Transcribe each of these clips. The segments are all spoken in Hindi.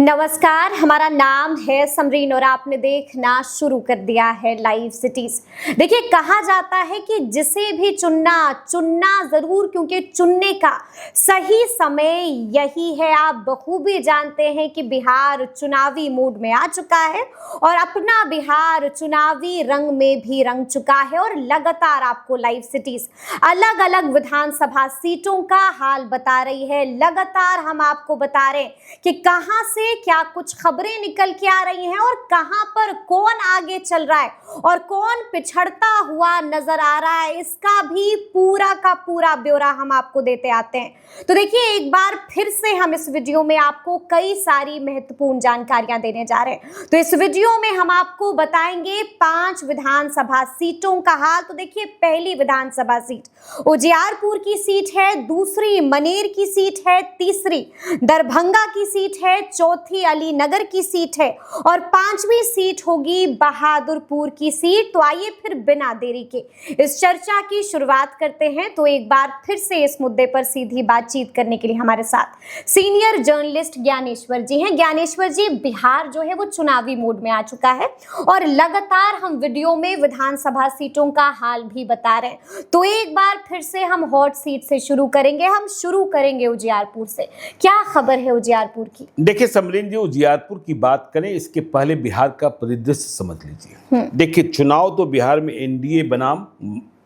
नमस्कार, हमारा नाम है समरीन और आपने देखना शुरू कर दिया है लाइव सिटीज। देखिए, कहा जाता है कि जिसे भी चुनना जरूर, क्योंकि चुनने का सही समय यही है। आप बखूबी जानते हैं कि बिहार चुनावी मूड में आ चुका है और अपना बिहार चुनावी रंग में भी रंग चुका है और लगातार आपको लाइव सिटीज अलग अलग विधानसभा सीटों का हाल बता रही है। लगातार हम आपको बता रहे हैं कि कहां से क्या कुछ खबरें निकल के आ रही हैं और कहां पर कौन आगे चल रहा है और कौन पिछड़ता हुआ नजर आ रहा है, इसका भी पूरा का पूरा ब्यौरा हम आपको देते आते हैं। तो देखिए, एक बार फिर से हम इस वीडियो में आपको कई सारी महत्वपूर्ण जानकारियां देने जा रहे हैं। तो इस वीडियो में हम आपको बताएंगे 5 विधानसभा सीटों का हाल। तो देखिए, पहली विधानसभा सीट उजियारपुर की सीट है, दूसरी मनेर की सीट है, तीसरी दरभंगा की सीट है, चौथी अलीनगर की सीट है और 5वीं सीट होगी बहादुरपुर की सीट। तो आइए फिर बिना देरी के इस चर्चा की शुरुआत करते हैं। तो एक बार फिर से इस मुद्दे पर सीधी बातचीत करने के लिए हमारे साथ सीनियर जर्नलिस्ट ज्ञानेश्वर जी हैं। ज्ञानेश्वर जी, बिहार जो है वो चुनावी मूड में आ चुका है और लगातार हम वीडियो में विधानसभा सीटों का हाल भी बता रहे हैं। तो एक बार फिर से हम हॉट सीट से शुरू करेंगे। हम शुरू करेंगे उजियारपुर से। क्या खबर है उजियारपुर की? देखिए समरीन जी, उजियारपुर की बात करें इसके पहले बिहार का परिदृश्य समझ लीजिए। देखिए, चुनाव तो बिहार में एनडीए बनाम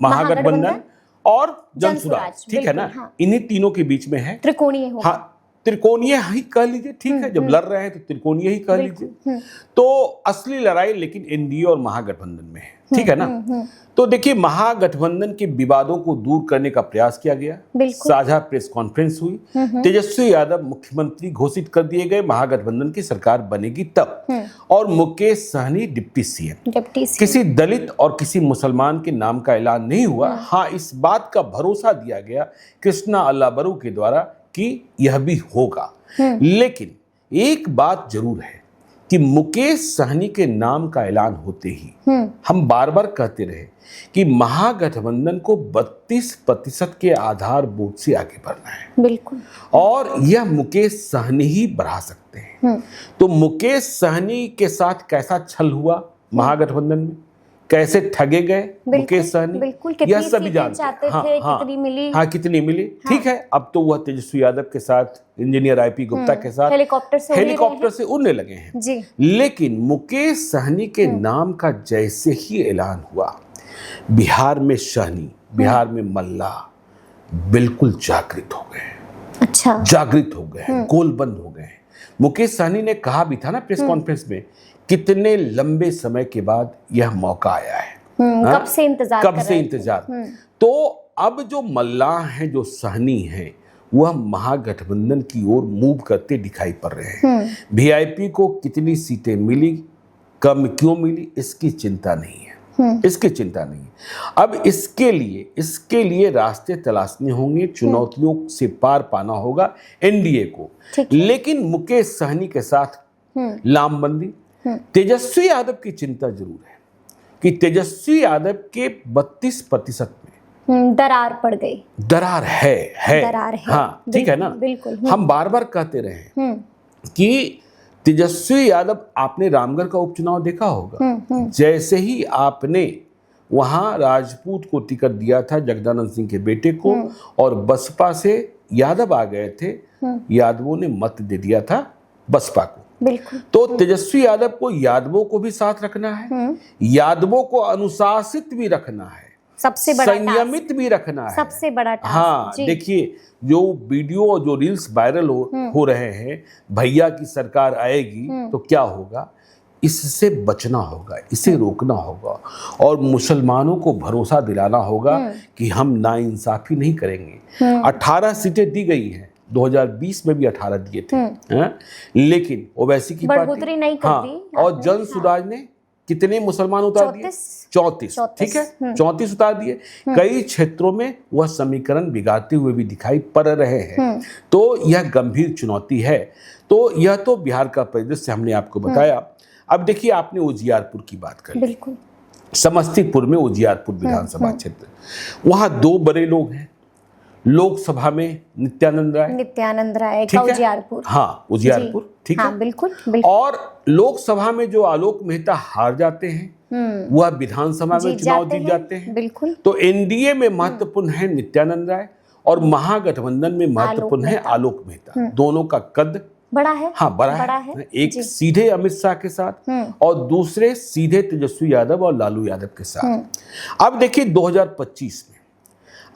महागठबंधन और जनसुराज, ठीक है ना, हाँ। इन्हीं तीनों के बीच में है। त्रिकोणीय होगा। हाँ, त्रिकोणीय ही कह लीजिए, ठीक है। जब लड़ रहे हैं तो त्रिकोणीय ही कह लीजिए। तो असली लड़ाई लेकिन एनडीए और महागठबंधन में है, ठीक है ना। तो देखिए, महागठबंधन के विवादों को दूर करने का प्रयास किया गया, साझा प्रेस कॉन्फ्रेंस हुई, तेजस्वी यादव मुख्यमंत्री घोषित कर दिए गए, महागठबंधन की सरकार बनेगी तब, और मुकेश सहनी डिप्टी सीएम। किसी दलित और किसी मुसलमान के नाम का ऐलान नहीं हुआ। हाँ, इस बात का भरोसा दिया गया कृष्णा अल्लाबरू के द्वारा कि यह भी होगा। लेकिन एक बात जरूर है कि मुकेश सहनी के नाम का ऐलान होते ही हम बार बार कहते रहे कि महागठबंधन को 32% के आधार वोट से आगे बढ़ना है। बिल्कुल। और यह मुकेश सहनी ही बढ़ा सकते हैं। तो मुकेश सहनी के साथ कैसा छल हुआ महागठबंधन में, कैसे ठगे गए मुकेश सहनी, यह सभी जानते हैं। कितनी मिली? हाँ, कितनी मिली, ठीक है। अब तो वह तेजस्वी यादव के साथ, इंजीनियर आईपी गुप्ता के साथ हेलीकॉप्टर से उड़ने लगे हैं जी। लेकिन मुकेश सहनी के नाम का जैसे ही ऐलान हुआ, बिहार में सहनी, बिहार में मल्ला बिल्कुल जागृत हो गए। अच्छा, जागृत हो गए, गोल बंद हो गए। मुकेश सहनी ने कहा भी था ना प्रेस कॉन्फ्रेंस में, कितने लंबे समय के बाद यह मौका आया है। कब से इंतजार तो अब जो मल्लाह हैं, जो सहनी हैं, वह महागठबंधन की ओर मूव करते दिखाई पड़ रहे हैं। वीआईपी को कितनी सीटें मिली, कम क्यों मिली, इसकी चिंता नहीं है, इसकी चिंता नहीं है। अब इसके लिए रास्ते तलाशने होंगे, चुनौतियों से पार पाना होगा एनडीए को। लेकिन मुकेश सहनी के साथ लामबंदी, तेजस्वी यादव की चिंता जरूर है कि तेजस्वी यादव के 32% में दरार पड़ गई। दरार है। हाँ, ठीक है ना। बिल्कुल। हम बार बार कहते रहे कि तेजस्वी यादव, आपने रामगढ़ का उपचुनाव देखा होगा, जैसे ही आपने वहां राजपूत को टिकट दिया था, जगदानंद सिंह के बेटे को, और बसपा से यादव आ गए थे, यादवों ने मत दे दिया था बसपा को। बिल्कुल। तो तेजस्वी यादव को, यादवों को भी साथ रखना है, यादवों को अनुशासित भी रखना है, सबसे बड़ा संयमित भी रखना है, सबसे बड़ा टास्क। हाँ, देखिए, जो वीडियो और जो रील्स वायरल हो रहे हैं, भैया की सरकार आएगी तो क्या होगा, इससे बचना होगा, इसे रोकना होगा और मुसलमानों को भरोसा दिलाना होगा कि हम नाइंसाफी नहीं करेंगे। 18 सीटें दी गई हैं, 2020 में भी 18 दिए थे, लेकिन ओवैसी की पार्टी नहीं कर दी। और जनसुराज ने कितने मुसलमान उतार दिए? 34, ठीक है, 34 उतार दिए। कई क्षेत्रों में वह समीकरण बिगाड़ते हुए भी दिखाई पड़ रहे हैं। तो यह गंभीर चुनौती है। तो यह तो बिहार का परिदृश्य हमने आपको बताया। अब देखिए, आपने उजियारपुर की बात करी। बिल्कुल। समस्तीपुर में उजियारपुर विधानसभा क्षेत्र, वहां 2 बड़े लोग हैं, लोकसभा में नित्यानंद राय का उजियारपुर। हाँ, उजियारपुर, ठीक है। हाँ, बिल्कुल बिल्कुल। और लोकसभा में जो आलोक मेहता हार जाते हैं वह विधानसभा में चुनाव जीत जाते हैं। बिल्कुल। तो एनडीए में महत्वपूर्ण है नित्यानंद राय और महागठबंधन में महत्वपूर्ण है आलोक मेहता। दोनों का कद बड़ा है। हाँ, बड़ा है। एक सीधे अमित शाह के साथ और दूसरे सीधे तेजस्वी यादव और लालू यादव के साथ। अब देखिए 2025 में,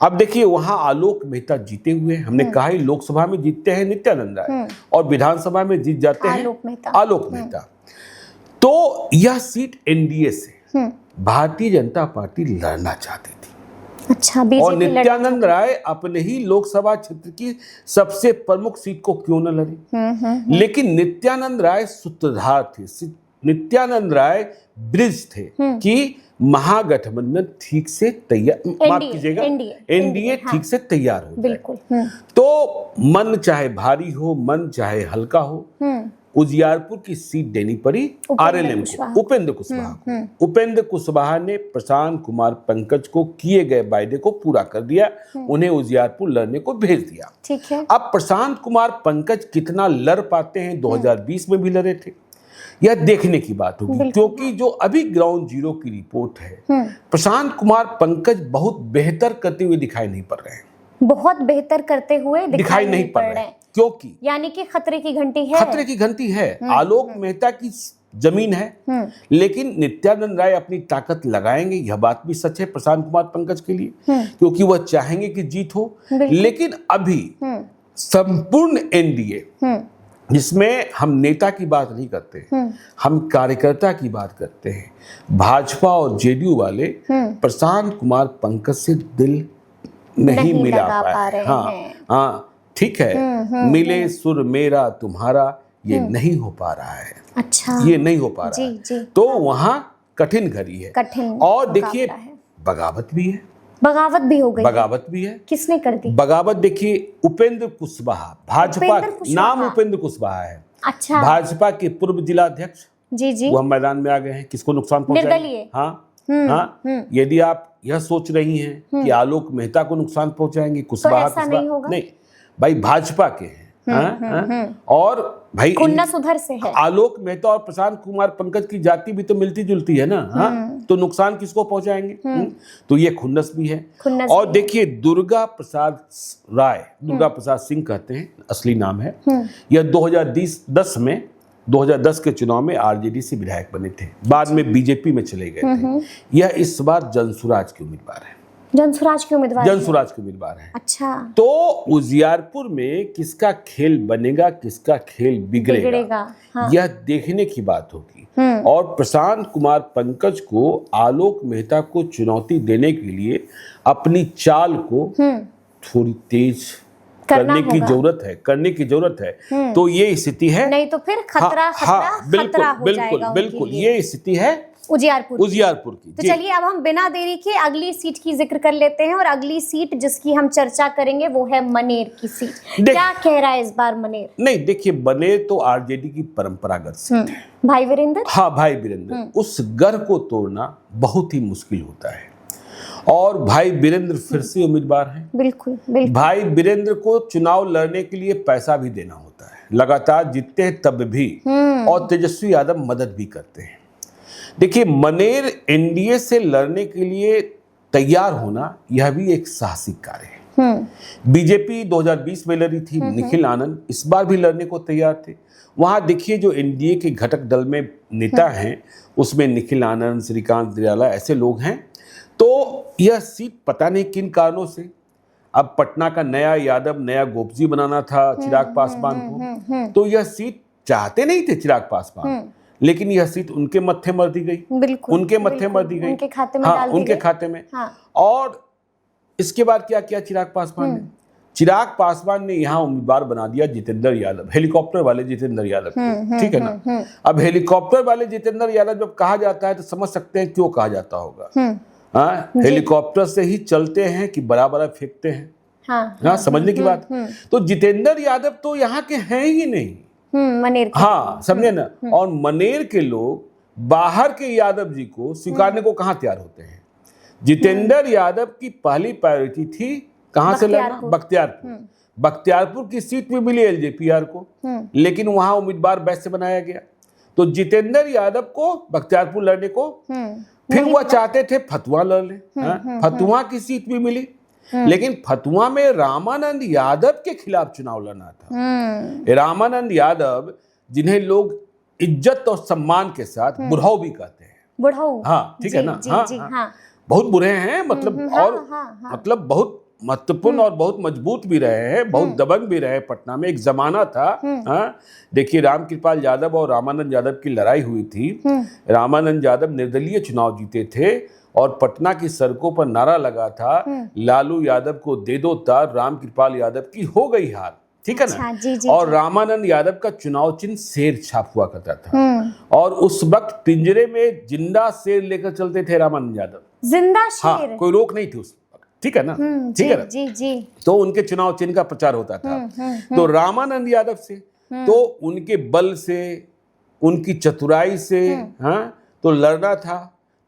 अब देखिए वहां आलोक मेहता जीते हुए, हमने कहा ही लोकसभा में जीतते हैं नित्यानंद राय और विधानसभा में जीत जाते हैं आलोक मेहता। तो यह सीट एनडीए से भारतीय जनता पार्टी लड़ना चाहती थी। अच्छा, और नित्यानंद राय अपने ही लोकसभा क्षेत्र की सबसे प्रमुख सीट को क्यों न लड़े। लेकिन नित्यानंद राय सूत्रधार थे, नित्यानंद राय ब्रिज थे कि महागठबंधन ठीक से तैयार, माफ कीजिएगा, एनडीए ठीक से तैयार हो जाए। बिल्कुल। तो मन चाहे भारी हो, मन चाहे हल्का हो, उजियारपुर की सीट देनी पड़ी आरएलएम को, उपेंद्र कुशवाहा को। उपेंद्र कुशवाहा ने प्रशांत कुमार पंकज को किए गए वायदे को पूरा कर दिया, उन्हें उजियारपुर लड़ने को भेज दिया। ठीक है। अब प्रशांत कुमार पंकज कितना लड़ पाते हैं, 2020 में भी लड़े थे, यह देखने की बात होगी। क्योंकि जो अभी ग्राउंड जीरो की रिपोर्ट है, प्रशांत कुमार पंकज बहुत बेहतर करते हुए दिखाई नहीं पड़ रहे हैं। बहुत बेहतर करते हुए दिखाई नहीं पड़ रहे हैं। क्योंकि यानी कि खतरे की घंटी है। खतरे की घंटी है। आलोक मेहता की जमीन है, लेकिन नित्यानंद राय अपनी ताकत लगाएंगे, यह बात भी सच है प्रशांत कुमार पंकज के लिए, क्योंकि वह चाहेंगे कि जीत हो। लेकिन अभी संपूर्ण एनडीए, जिसमें हम नेता की बात नहीं करते, हम कार्यकर्ता की बात करते हैं, भाजपा और जेडीयू वाले प्रशांत कुमार पंकज से दिल नहीं मिला पा रहे हैं। हाँ, ठीक है, मिले सुर मेरा तुम्हारा, ये नहीं हो पा रहा है। अच्छा, ये नहीं हो पा रहा है। जी। तो वहाँ कठिन घड़ी है। और देखिए बगावत भी है। बगावत भी हो गई। बगावत भी है। किसने कर दी बगावत? देखिए उपेंद्र कुशवाहा, भाजपा नाम उपेंद्र कुशवाहा है। अच्छा। भाजपा के पूर्व जिलाध्यक्ष जी वह मैदान में आ गए हैं। किसको नुकसान पहुंचाएंगे? हाँ, यदि आप यह सोच रही हैं कि आलोक मेहता को नुकसान पहुंचाएंगे, कुशवाहा नहीं भाई, भाजपा के हैं। और भाई खुन्नस उधर से है। आलोक मेहता और प्रशांत कुमार पंकज की जाति भी तो मिलती जुलती है ना। तो नुकसान किसको पहुंचाएंगे? तो ये खुन्नस भी है। और देखिए दुर्गा प्रसाद सिंह कहते हैं, असली नाम है। यह 2010 के चुनाव में आरजेडी से विधायक बने थे, बाद में बीजेपी में चले गए थे। यह इस बार जनसुराज के उम्मीदवार है। जनसुराज के उम्मीदवार है। अच्छा। तो उजियारपुर में किसका खेल बनेगा, किसका खेल बिगड़ेगा, हाँ। यह देखने की बात होगी। और प्रशांत कुमार पंकज को आलोक मेहता को चुनौती देने के लिए अपनी चाल को थोड़ी तेज करने की जरूरत है। तो ये स्थिति है, नहीं तो फिर खतरा बिल्कुल ये स्थिति है उजियारपुर की। तो चलिए अब हम बिना देरी के अगली सीट की जिक्र कर लेते हैं। और अगली सीट जिसकी हम चर्चा करेंगे वो है मनेर की सीट। क्या कह रहा है इस बार मनेर? नहीं, देखिए मनेर तो आरजेडी की परंपरागत सीट है। भाई वीरेंद्र, हाँ भाई वीरेंद्र, उस गढ़ को तोड़ना बहुत ही मुश्किल होता है। और भाई वीरेंद्र फिर से उम्मीदवार हैं। बिल्कुल। भाई वीरेंद्र को चुनाव लड़ने के लिए पैसा भी देना होता है, लगातार जीतते हैं तब भी, और तेजस्वी यादव मदद भी करते हैं। देखिए मनेर एनडीए से लड़ने के लिए तैयार होना यह भी एक साहसिक कार्य है। बीजेपी 2020 में लड़ी थी, निखिल आनंद इस बार भी लड़ने को तैयार थे। वहां देखिए जो एनडीए के घटक दल में नेता हैं, उसमें निखिल आनंद, श्रीकांत दियाला ऐसे लोग हैं। तो यह सीट पता नहीं किन कारणों से, अब पटना का नया यादव, नया गोपजी बनाना था चिराग पासवान को, तो यह सीट चाहते नहीं थे चिराग पासवान, लेकिन यह सीट उनके मत्थे मर दी गई। उनके मत्थे मर दी गई, उनके खाते में डाल दी गई। उनके खाते में। और इसके बाद क्या किया चिराग पासवान ने? चिराग पासवान ने यहाँ उम्मीदवार बना दिया जितेंद्र यादव, हेलीकॉप्टर वाले जितेंद्र यादव को। ठीक है ना? अब हेलीकॉप्टर वाले जितेंद्र यादव जब कहा जाता है तो समझ सकते हैं क्यों कहा जाता होगा। हाँ, हेलीकॉप्टर से ही चलते हैं कि बड़ा बड़ा फेंकते हैं। हाँ, समझने की बात। तो जितेंद्र यादव तो यहाँ के हैं ही नहीं, मनेर के। हाँ, समझे ना? और मनेर के लोग बाहर के यादव जी को स्वीकारने को कहाँ तैयार होते हैं? जितेंद्र यादव की पहली प्रायोरिटी थी कहाँ से लड़ना? बख्तियारपुर। बख्तियारपुर की सीट भी मिली एलजेपीआर को, लेकिन वहां उम्मीदवार वैसे बनाया गया। तो जितेंद्र यादव को बख्तियारपुर लड़ने को, फिर वह चाहते थे फतुहा लड़ ले। फतुहा की सीट भी मिली, लेकिन फतुहा में रामानंद यादव के खिलाफ चुनाव लड़ना था। रामानंद यादव जिन्हें लोग इज्जत और सम्मान के साथ बुढ़ऊ भी कहते हैं। बुढ़ऊ, हाँ ठीक है ना। जी, हाँ, जी, हाँ, हाँ। बहुत बुरे हैं, मतलब और मतलब बहुत महत्वपूर्ण और बहुत मजबूत भी रहे हैं, बहुत दबंग भी रहे। पटना में एक जमाना था, हाँ, देखिए रामकृपाल यादव और रामानंद यादव की लड़ाई हुई थी। रामानंद यादव निर्दलीय चुनाव जीते थे और पटना की सड़कों पर नारा लगा था, लालू यादव को दे दो तार, रामकृपाल यादव की हो गई हार। ठीक है ना। जी, जी, और रामानंद यादव का चुनाव चिन्ह शेर छाप हुआ करता था, और उस वक्त पिंजरे में जिंदा शेर लेकर चलते थे रामानंद यादव। जिंदा शेर? हाँ, कोई रोक नहीं थी उस वक्त। ठीक है ना। ठीक है ना। जी, जी। तो उनके चुनाव चिन्ह का प्रचार होता था। तो रामानंद यादव से, तो उनके बल से, उनकी चतुराई से, हाँ, तो लड़ना था।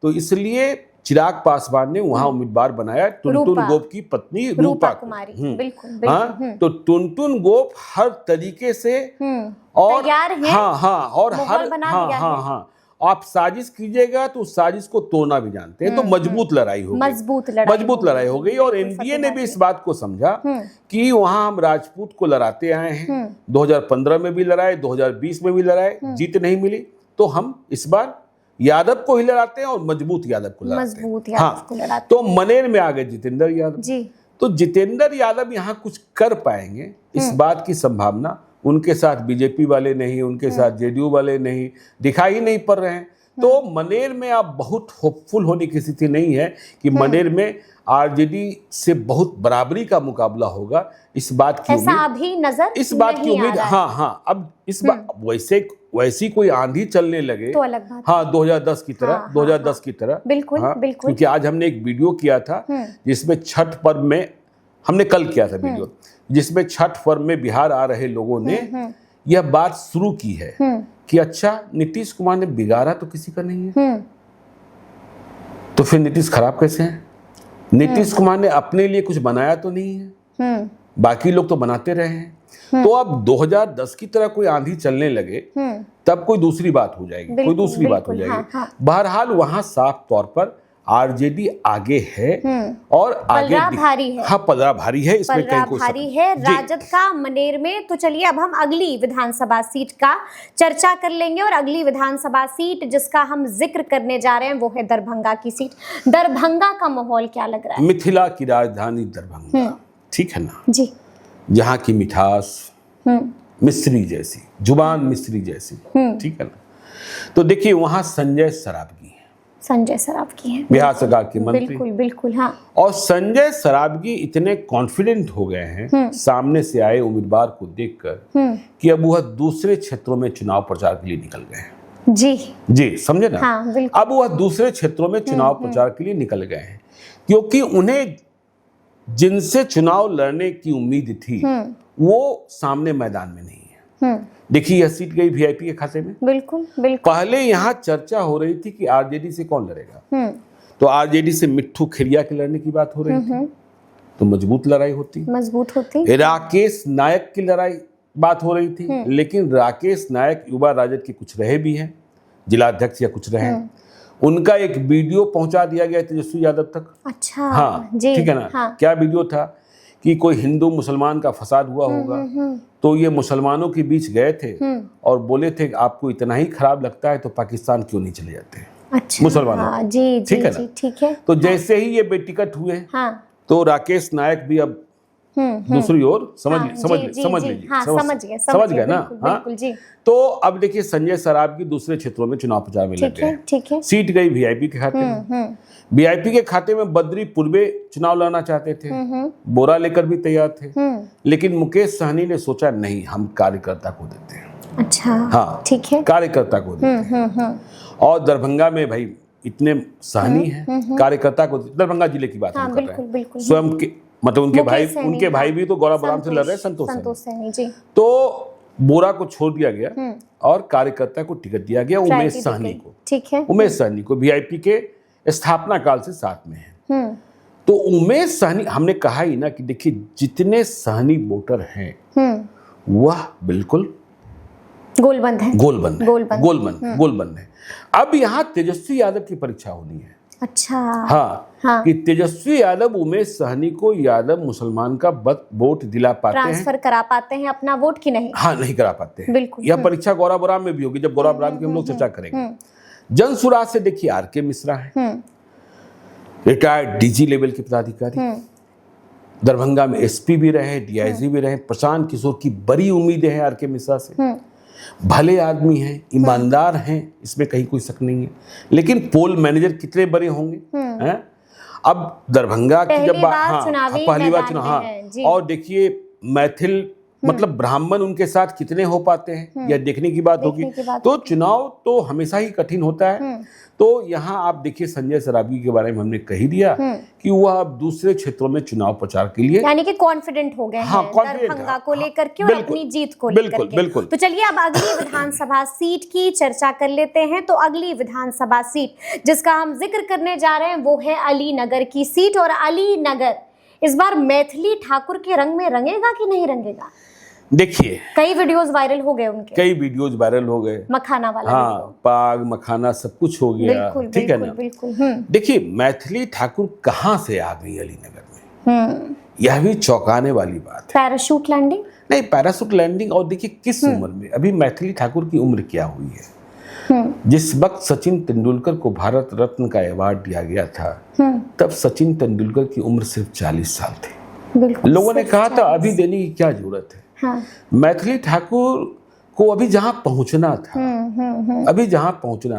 तो इसलिए चिराग पासवान ने वहां उम्मीदवार बनाया टुनटुन गोप की पत्नी रूपा कुमारी। बिल्कुल, हाँ, तो टुनटुन गोप हर तरीके से और तैयार है, हाँ हाँ, और हर हाँ हाँ हाँ, आप साजिश कीजिएगा तो उस साजिश को तोड़ना भी जानते हैं। तो मजबूत लड़ाई हो गई, मजबूत लड़ाई हो गई। और एनडीए ने भी इस बात को समझा कि वहां हम राजपूत को लड़ाते आए हैं, 2015 में भी लड़ाए, 2020 में भी लड़ाए, जीत नहीं मिली, तो हम इस बार यादव को ही लड़ाते हैं और मजबूत यादव को लड़ाते हैं। हाँ, तो मनेर में आ गए जितेंद्र यादव जी। तो जितेंद्र यादव यहाँ कुछ कर पाएंगे इस बात की संभावना उनके साथ बीजेपी वाले नहीं, उनके साथ जेडीयू वाले नहीं, दिखाई ही नहीं पड़ रहे हैं। तो मनेर में आप बहुत होपफुल होने की स्थिति नहीं है कि मनेर में आरजेडी से बहुत बराबरी का मुकाबला होगा। इस बात की ऐसा अभी नजर इस बात की उम्मीद, हाँ हाँ, अब इस बात वैसी कोई आंधी चलने लगे तो अलग बात। हाँ, 2010 की तरह, 2010 की तरह, बिल्कुल, हाँ, बिल्कुल। क्योंकि आज हमने एक वीडियो किया था जिसमें छठ पर्व में, हमने कल किया था वीडियो जिसमें छठ पर्व में बिहार आ रहे लोगों ने यह बात शुरू की है कि अच्छा, नीतीश कुमार ने बिगाड़ा तो किसी का नहीं है, तो फिर नीतीश खराब कैसे हैं? नीतीश कुमार ने अपने लिए कुछ बनाया तो नहीं है, बाकी लोग तो बनाते रहे हैं। तो अब 2010 की तरह कोई आंधी चलने लगे तब कोई दूसरी बात हो जाएगी, कोई दूसरी बात हो जाएगी। बहरहाल वहां साफ तौर पर आरजेडी आगे है और आगे भारी है। हाँ, पलड़ा भारी है, इसमें कहीं कोई भारी है राजद का मनेर में। तो चलिए अब हम अगली विधानसभा सीट का चर्चा कर लेंगे, और अगली विधानसभा सीट जिसका हम जिक्र करने जा रहे हैं वो है दरभंगा की सीट। दरभंगा का माहौल क्या लग रहा है? मिथिला की राजधानी दरभंगा, ठीक है ना जी, जहाँ की मिठास मिस्री जैसी, जुबान मिस्री जैसी, ठीक है ना। तो देखिए वहां संजय सरावगी है, बिहार सरकार के मंत्री। बिल्कुल बिल्कुल, हाँ। और संजय सरावगी इतने कॉन्फिडेंट हो गए हैं सामने से आए उम्मीदवार को देखकर कि अब वह दूसरे क्षेत्रों में चुनाव प्रचार के लिए निकल गए हैं। जी, समझे ना। हाँ, अब वह दूसरे क्षेत्रों में चुनाव प्रचार के लिए निकल गए हैं, क्योंकि उन्हें जिनसे चुनाव लड़ने की उम्मीद थी वो सामने मैदान में नहीं है। देखिए यह सीट गई वीआईपी के खाते में। बिल्कुल बिल्कुल। पहले यहाँ चर्चा हो रही थी कि आरजेडी से कौन लड़ेगा, तो आरजेडी से मिट्ठू खेड़िया के लड़ने की बात हो रही थी, तो मजबूत लड़ाई होती। राकेश नायक की लड़ाई बात हो रही थी, लेकिन राकेश नायक युवा राजद के कुछ रहे भी हैं, जिलाध्यक्ष या कुछ रहे, उनका एक वीडियो पहुंचा दिया गया तेजस्वी यादव तक। अच्छा, हाँ, ठीक है ना। हाँ। क्या वीडियो था कि कोई हिंदू मुसलमान का फसाद हुआ होगा, तो ये मुसलमानों के बीच गए थे और बोले थे आपको इतना ही खराब लगता है तो पाकिस्तान क्यों नहीं चले जाते। अच्छा, मुसलमानों, हाँ, जी, ठीक है ना। ठीक है। तो जैसे ही ये बेटिकट हुए, तो राकेश नायक भी अब दूसरी ओर समझ गए ना। हाँ, तो अब देखिए संजय सरावगी दूसरे क्षेत्रों में चुनाव प्रचार में लग गए। ठीक है। सीट गई वीआईपी के खाते में। वीआईपी के खाते में बद्री पूर्वे चुनाव लड़ना चाहते थे, बोरा लेकर भी तैयार थे, लेकिन मुकेश सहनी ने सोचा नहीं, हम कार्यकर्ता को देते हैं। अच्छा, हाँ, ठीक है, कार्यकर्ता को देते हैं। और दरभंगा में भाई इतने सहनी है, कार्यकर्ता को, दरभंगा जिले की बात हम कर रहे हैं, स्वयं के मतलब उनके भाई भी तो गौरव बराम से लड़ रहे हैं, संतोष सैनी जी। तो बोरा को छोड़ दिया गया और कार्यकर्ता को टिकट दिया गया उमेश सहनी को। ठीक है, उमेश सहनी को वीआईपी के स्थापना काल से साथ में है। तो उमेश सहनी, हमने कहा ही ना कि देखिए जितने सहनी वोटर हैं वह बिल्कुल गोलबंद है, गोलबंद है। अब यहाँ तेजस्वी यादव की परीक्षा होनी है। अच्छा। हाँ, कि तेजस्वी यादव उमेश सहनी को यादव मुसलमान का वोट दिला पाते हैं, ट्रांसफर करा पाते हैं अपना वोट की नहीं? हाँ, नहीं करा पाते हैं। बिल्कुल। यह परीक्षा गौरव बराम में भी होगी, जब गौरव बराम की हम लोग चर्चा करेंगे। जन सुराज से देखिए आर.के. मिश्रा है, रिटायर्ड डीजी लेवल के पदाधिकारी, दरभंगा में एसपी भी रहे, डीआईजी भी रहे। प्रशांत किशोर की बड़ी उम्मीदें हैं आर.के. मिश्रा से। भले आदमी हैं, ईमानदार हैं, इसमें कहीं कोई शक नहीं है, लेकिन पोल मैनेजर कितने बड़े होंगे हैं? अब दरभंगा की जब पहली बार चुनाव, और देखिए मैथिल मतलब ब्राह्मण उनके साथ कितने हो पाते हैं, यह देखने की बात होगी। तो चुनाव तो हमेशा ही कठिन होता है। तो यहाँ आप देखिए संजय सरावगी के बारे में हमने कह दिया कि वह अब दूसरे क्षेत्रों में चुनाव प्रचार के लिए यानी कि कॉन्फिडेंट हो गए हैं दरभंगा को लेकर के और अपनी जीत को लेकर के। बिल्कुल। तो चलिए अब अगली विधानसभा सीट की चर्चा कर लेते हैं। तो अगली विधानसभा सीट जिसका हम जिक्र करने जा रहे हैं वो है अलीनगर की सीट। और अलीनगर इस बार मैथिली ठाकुर के रंग में रंगेगा कि नहीं रंगेगा? देखिए कई वीडियोस वायरल हो गए उनके, कई वीडियोस वायरल हो गए, मखाना वाला, हाँ, पाग मखाना सब कुछ हो गया, ठीक है ना। बिल्कुल। देखिए मैथिली ठाकुर कहाँ से आ गई अलीनगर में, यह भी चौंकाने वाली बात है। Parachute landing? नहीं, पैराशूट लैंडिंग। और देखिए किस उम्र में, अभी मैथिली ठाकुर की उम्र क्या हुई है? जिस वक्त सचिन तेंदुलकर को भारत रत्न का अवार्ड दिया गया था, तब सचिन तेंदुलकर की उम्र सिर्फ 40 साल थी। लोगों ने कहा था अभी देने की क्या जरूरत है। हाँ। मैथिली ठाकुर को अभी जहां पहुंचना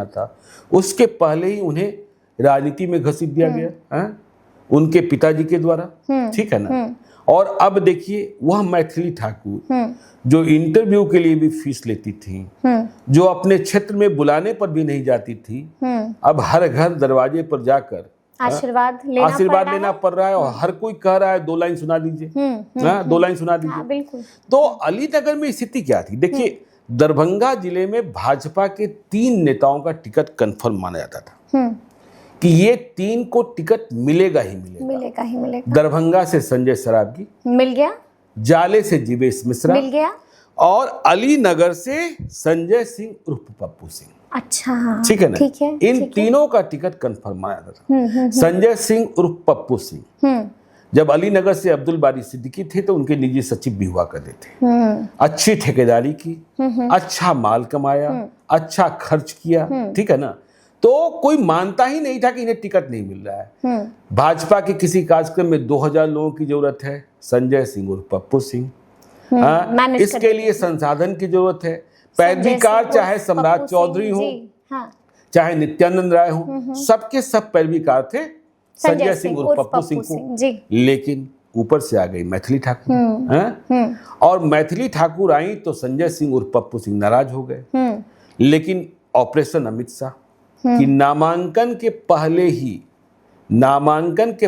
था, उसके पहले ही उन्हें राजनीति में घसीट दिया गया उनके पिताजी के द्वारा, ठीक है ना। और अब देखिए वह मैथिली ठाकुर जो इंटरव्यू के लिए भी फीस लेती थी, जो अपने क्षेत्र में बुलाने पर भी नहीं जाती थी, अब हर घर दरवाजे पर जाकर आशीर्वाद लेना पड़ रहा है। और हर कोई कह रहा है 2 लाइन सुना दीजिए, 2 लाइन सुना दीजिए। हाँ, बिल्कुल। तो अलीनगर में स्थिति क्या थी? देखिए दरभंगा जिले में भाजपा के 3 नेताओं का टिकट कंफर्म माना जाता था कि ये 3 को टिकट मिलेगा ही मिलेगा। दरभंगा से संजय सरावगी मिल गया, जाले से जीवेश मिश्रा मिल गया, और अलीनगर से संजय सिंह उर्फ पप्पू सिंह। अच्छा, ठीक है ना। इन तीनों का टिकट कंफर्म माना था। संजय सिंह उर्फ पप्पू सिंह जब अलीनगर से अब्दुल बारी सिद्दीकी थे तो उनके निजी सचिव भी हुआ करते थे। अच्छी ठेकेदारी की, अच्छा माल कमाया, अच्छा खर्च किया, ठीक है ना। तो कोई मानता ही नहीं था कि इन्हें टिकट नहीं मिल रहा है। भाजपा के किसी कार्यक्रम में 2000 लोगों की जरूरत है, संजय सिंह उर्फ पप्पू सिंह। इसके लिए संसाधन की जरूरत है। पैरवीकार चाहे सम्राट चौधरी हो, चाहे नित्यानंद राय हो, सबके सब पैरवीकार थे संजय सिंह उर्फ पप्पू सिंह को। लेकिन ऊपर से आ गई मैथिली ठाकुर, और मैथिली ठाकुर आई तो संजय सिंह उर्फ पप्पू सिंह नाराज हो गए। लेकिन ऑपरेशन अमित शाह कि नामांकन के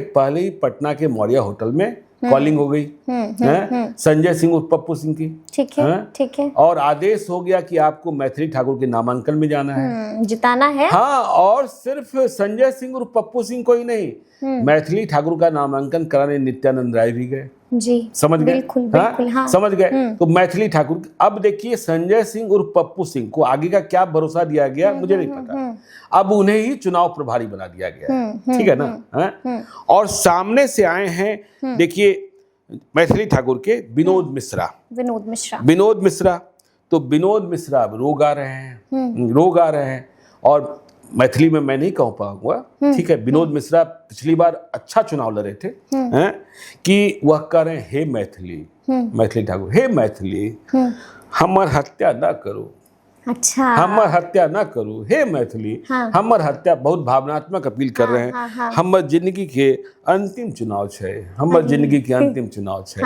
पहले ही पटना के मौर्य होटल में कॉलिंग हो गई संजय सिंह उर्फ पप्पू सिंह की, ठीक है। और आदेश हो गया कि आपको मैथिली ठाकुर के नामांकन में जाना है, जिताना है। हाँ, और सिर्फ संजय सिंह उर्फ पप्पू सिंह को ही नहीं, मैथिली ठाकुर का नामांकन कराने नित्यानंद राय भी गए जी। समझ गए? बिल्कुल, हाँ। समझ गए। तो मैथिली ठाकुर, अब देखिए संजय सिंह उर्फ पप्पू सिंह को आगे का क्या भरोसा दिया गया मुझे नहीं पता। अब उन्हें ही चुनाव प्रभारी बना दिया गया, ठीक है ना। और सामने से आए हैं देखिए मैथिली ठाकुर के विनोद मिश्रा। तो विनोद मिश्रा अब रोग आ रहे हैं और मैथिली में मैं नहीं कह पाऊंगा, ठीक है। विनोद मिश्रा पिछली बार अच्छा चुनाव लड़े थे कि वह कह रहे हैं हे मैथिली ठाकुर, हे मैथिली हमर हत्या ना करो। अच्छा, हमर हत्या ना करो, हे मैथिली हमर हत्या, बहुत भावनात्मक अपील कर रहे हैं। हमर जिंदगी के अंतिम चुनाव है, हमर जिंदगी के अंतिम चुनाव है,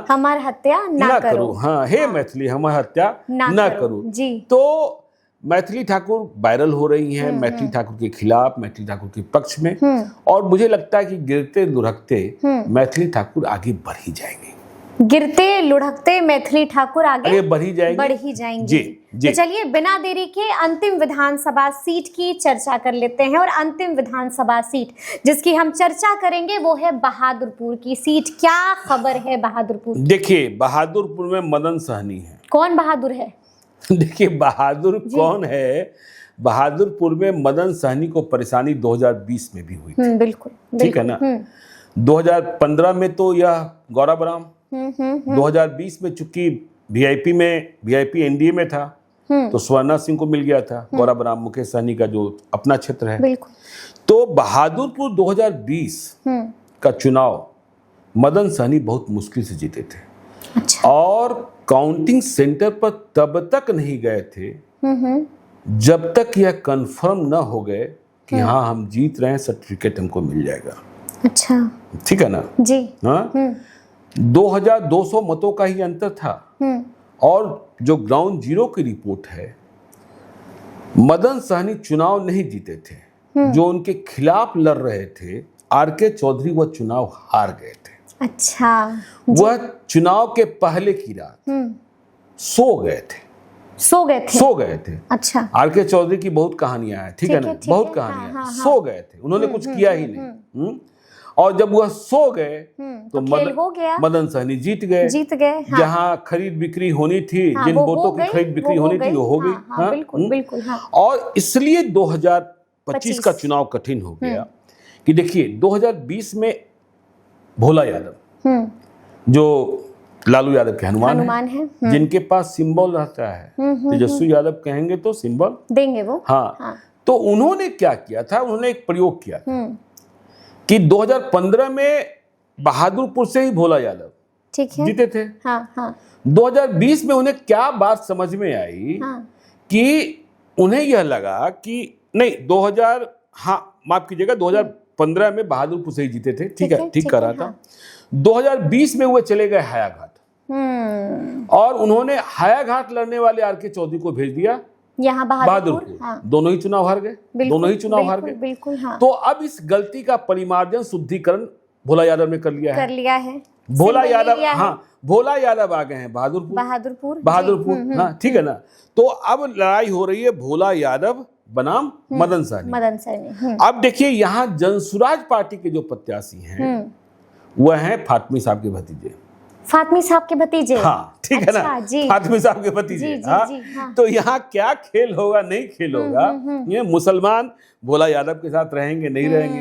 हमर हत्या ना करो। हाँ, हे मैथिली हमर हत्या ना करो जी। तो मैथिली ठाकुर वायरल हो रही हैं, मैथिली ठाकुर के खिलाफ, मैथिली ठाकुर के पक्ष में। और मुझे लगता है कि गिरते दुरकते मैथिली ठाकुर आगे बढ़ ही जाएंगे। गिरते लुढ़कते मैथिली ठाकुर आगे बढ़ ही जाएंगे। बढ़ ही जाएंगे। जी, जी। तो चलिए बिना देरी के अंतिम विधानसभा सीट की चर्चा कर लेते हैं। और अंतिम विधानसभा सीट जिसकी हम चर्चा करेंगे वो है बहादुरपुर की सीट। क्या खबर है बहादुरपुर? देखिए, बहादुरपुर में मदन सहनी है। कौन बहादुर है? देखिए, बहादुर कौन है? बहादुरपुर में मदन सहनी को परेशानी 2020 में भी हुई थी। बिल्कुल, ठीक है ना। 2015 में तो यह गौरव राम, 2020 में चूंकि वीआईपी एनडीए में था तो स्वर्णा सिंह को मिल गया था। गौरव राम मुकेश सहनी का जो अपना क्षेत्र है। बिल्कुल। तो बहादुरपुर 2020 का चुनाव मदन सहनी बहुत मुश्किल से जीते थे। अच्छा। और काउंटिंग सेंटर पर तब तक नहीं गए थे जब तक यह कंफर्म न हो गए कि हाँ हम जीत रहे हैं, सर्टिफिकेट हमको मिल जाएगा। अच्छा, ठीक है ना जी। हाँ, 2200 मतों का ही अंतर था। और जो ग्राउंड जीरो की रिपोर्ट है, मदन सहनी चुनाव नहीं जीते थे। जो उनके खिलाफ लड़ रहे थे आरके चौधरी, वह चुनाव हार गए थे। अच्छा। वह चुनाव के पहले की रात सो गए थे। सो गए थे। अच्छा। आरके चौधरी की बहुत कहानियां हैं। ठीक है ना, बहुत कहानियां। हाँ, सो गए थे, उन्होंने कुछ किया ही नहीं। और जब वह सो गए तो खेल हो गया। मदन सहनी जीत गए। हाँ। जहां खरीद बिक्री होनी थी, जिन वोटों की खरीद बिक्री होनी थी वो हो गई। हाँ, बिल्कुल, बिल्कुल, हाँ। और इसलिए 2025 का चुनाव कठिन हो गया कि देखिए 2020 में भोला यादव जो लालू यादव के हनुमान है, जिनके पास सिंबल रहता है, तेजस्वी यादव कहेंगे तो सिंबल देंगे वो। हाँ। तो उन्होंने क्या किया था, उन्होंने एक प्रयोग किया था कि 2015 में बहादुरपुर से ही भोला यादव जीते थे। 2020 में उन्हें क्या बात समझ में आई कि उन्हें यह लगा कि नहीं, 2015 में बहादुरपुर से ही जीते थे। ठीक है, ठीक कर रहा था। 2020 में वो चले गए हायाघाट और उन्होंने हायाघाट लड़ने वाले आरके चौधरी को भेज दिया यहाँ बहादुरपुर। हाँ। दोनों ही चुनाव हार गए। बिल्कुल, हाँ। तो अब इस गलती का परिमार्जन, शुद्धिकरण भोला यादव ने कर लिया है। भोला यादव, हाँ, भोला यादव आ गए हैं बहादुरपुर। हाँ, ठीक है ना। तो अब लड़ाई हो रही है भोला यादव बनाम मदन सहनी। अब देखिए यहाँ जनसुराज पार्टी के जो प्रत्याशी हैं वह हैं फातमी साहब के भतीजे। हाँ, ठीक है ना, फातमी साहब के भतीजे। हाँ। तो यहाँ क्या खेल होगा, नहीं खेल होगा, ये मुसलमान भोला यादव के साथ रहेंगे, नहीं रहेंगे।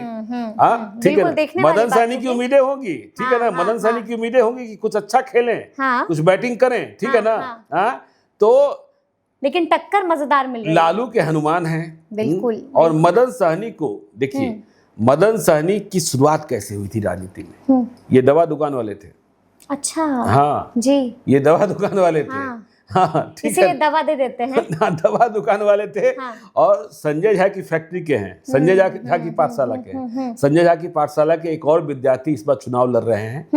हाँ, ठीक है ना। मदन सहनी की उम्मीदें होंगी, ठीक है ना, मदन सहनी की उम्मीदें होंगी कि कुछ अच्छा खेलें, कुछ बैटिंग करें, ठीक है ना। हाँ, तो लेकिन टक्कर मजेदार मिल रही है। लालू के हनुमान हैं। बिल्कुल। और मदन सहनी को देखिए, मदन सहनी की शुरुआत कैसे हुई थी राजनीति में? ये दवा दुकान वाले थे। अच्छा। हाँ जी, ये दवा दुकान वाले थे। हाँ, ठीक है, दवा दे देते हैं। दवा दुकान वाले थे। और संजय झा की फैक्ट्री के हैं, संजय झा की पाठशाला के हैं। संजय झा की पाठशाला के एक और विद्यार्थी इस बार चुनाव लड़ रहे हैं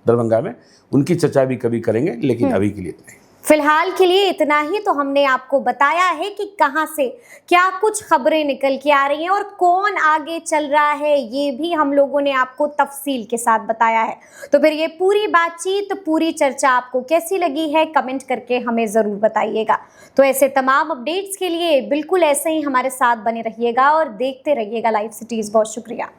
दरभंगा में, उनकी चर्चा भी कभी करेंगे, लेकिन अभी के लिए नहीं। फिलहाल के लिए इतना ही। तो हमने आपको बताया है कि कहां से क्या कुछ खबरें निकल के आ रही हैं और कौन आगे चल रहा है, ये भी हम लोगों ने आपको तफसील के साथ बताया है। तो फिर ये पूरी बातचीत, पूरी चर्चा आपको कैसी लगी है, कमेंट करके हमें ज़रूर बताइएगा। तो ऐसे तमाम अपडेट्स के लिए बिल्कुल ऐसे ही हमारे साथ बने रहिएगा और देखते रहिएगा लाइव सिटीज़। बहुत शुक्रिया।